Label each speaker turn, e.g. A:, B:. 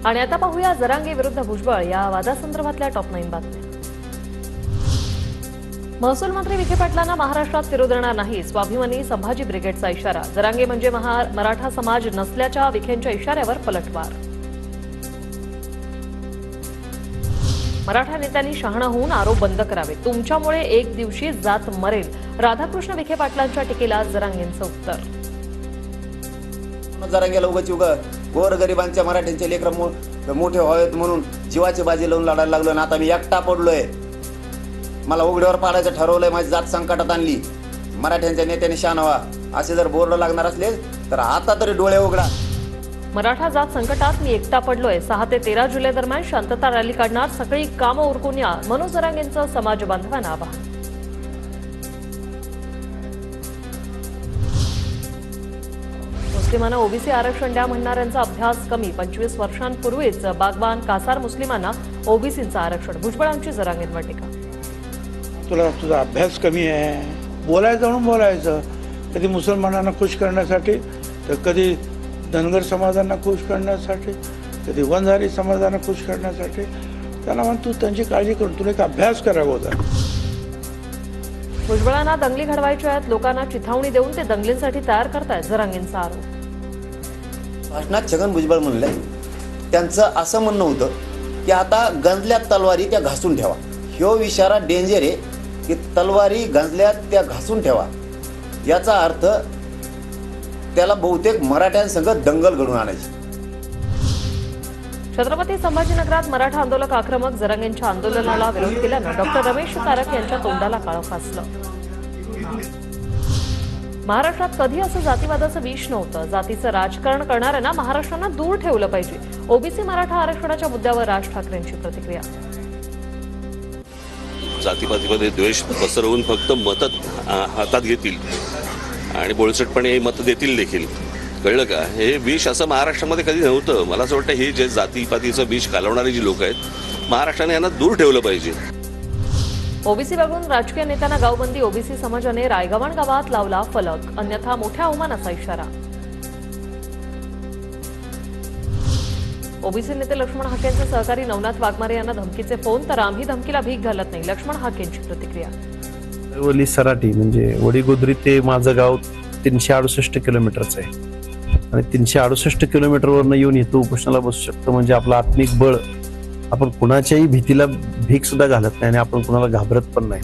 A: आणि आता पाहूया जरांगे विरुद्ध भुजबळ या वादासंदर्भातल्या टॉप 9 बातम्या। महसूल मंत्री विखे पाटलांना महाराष्ट्रात फिरू देणार नाही, स्वाभिमानी संभाजी ब्रिगेडचा इशारा। जरांगे म्हणजे मराठा समाज नसल्याच्या विखेंच्या इशाऱ्यावर पलटवार। मराठा नेत्यांनी शहाणा होऊन आरोप बंद करावे, तुमच्यामुळे एक दिवशी जात मरेल। राधाकृष्ण विखे पाटलांच्या टीकेला जरांगेंचं उत्तर।
B: जरांगेला उगाच गोरगरिबांच्या मराठ्यांचे लेकर मोठे व्हावेत म्हणून जीवाची बाजी लावून लढायला लागलो आणि आता मी एकटा पडलोय। मला उघड्यावर पाडायचं ठरवलंय, माझी जात संकटात आणली। मराठ्यांच्या नेत्याने शहाणा व्हा असे जर बोर्ड लागणार असले तर आता तरी डोळे उघडा।
A: मराठा जात संकटात, मी एकटा पडलोय। 6 ते 13 जुलै दरम्यान शांतता रॅली काढणार, सगळी कामं उरकून या, मनोज जरांगेंचं समाज बांधवांना आवाहन। मुस्लिमांना ओबीसी आरक्षण द्या म्हणणाऱ्यांचा अभ्यास कमी। 25 वर्षांपूर्वीच बागवान कासार मुस्लिमांना ओबीसीचं आरक्षण। भुजबळांची जरांगेंवर टीका।
C: तुझा अभ्यास कमी आहे, बोलायचं म्हणून बोलायचं, कधी मुसलमानांना खुश करण्यासाठी तर कधी धनगर समाजांना खुश करण्यासाठी, कधी वंजारी समाजांना खुश करण्यासाठी। त्याला म्हण तू त्यांची काळजी करून तुला एक अभ्यास करावा होता।
A: भुजबळांना दंगली घडवायच्या आहेत, लोकांना चिथावणी देऊन ते दंगलींसाठी तयार करतायत, जरांगेंचा आरोप।
B: भाषणात छगन भुजबळ म्हणले, त्यांचं असं म्हणणं होतं की आता गंजल्यात तलवारी त्या घासून ठेवा। ह्यो इशारा डेंजर आहे की तलवारी गंजल्यात त्या घासून ठेवा, याचा अर्थ त्याला बहुतेक मराठ्यांसंग दंगल घडवून आणायची।
A: छत्रपती संभाजीनगरात मराठा आंदोलक आक्रमक, जरांगेंच्या आंदोलनाला विरोध केल्यानं डॉक्टर रमेश तारक यांच्या तोंडाला काळं फासलं। महाराष्ट्रात कधी असं जातीवादाचं विष नव्हतं, जातीचं राजकारण करणाऱ्यांना महाराष्ट्रानं दूर ठेवलं पाहिजे। ओबीसी मराठा आरक्षणाच्या मुद्द्यावर राज ठाकरेंची प्रतिक्रिया।
D: जातीपातीमध्ये द्वेष पसरवून फक्त मतं हातात घेतील आणि बोळसटपणे मतं देतील देखील, कळलं का? हे विष असं महाराष्ट्रामध्ये कधी नव्हतं। मला असं वाटतं हे जे जातीपातीचं विष घालवणारी जी लोक आहेत, महाराष्ट्राने यांना दूर ठेवलं पाहिजे।
A: ओबीसी बघून राजकीय नेत्यांना गावबंदी, ओबीसी समाजाने रायगव्हाण गावात लावला फलक, अन्यथा मोठ्या अवमानाचा इशारा। ओबीसी नेते लक्ष्मण हाकेंचे सहकारी नवनाथ वाघमारे यांना धमकीचे फोन, तर आम्ही धमकीला भीक घालत नाही, लक्ष्मण हाकेंची प्रतिक्रिया।
E: वली सराटी म्हणजे वडीगोद्री ते माझं गाव 368 किलोमीटरचं आहे आणि 368 किलोमीटरवरनं येऊन इथं उपोषणाला बसू शकतो म्हणजे आपलं आत्मिक बळ। आपण कुणाच्याही भीतीला भीक सुद्धा घालत नाही आणि आपण कुणाला घाबरत पण नाही।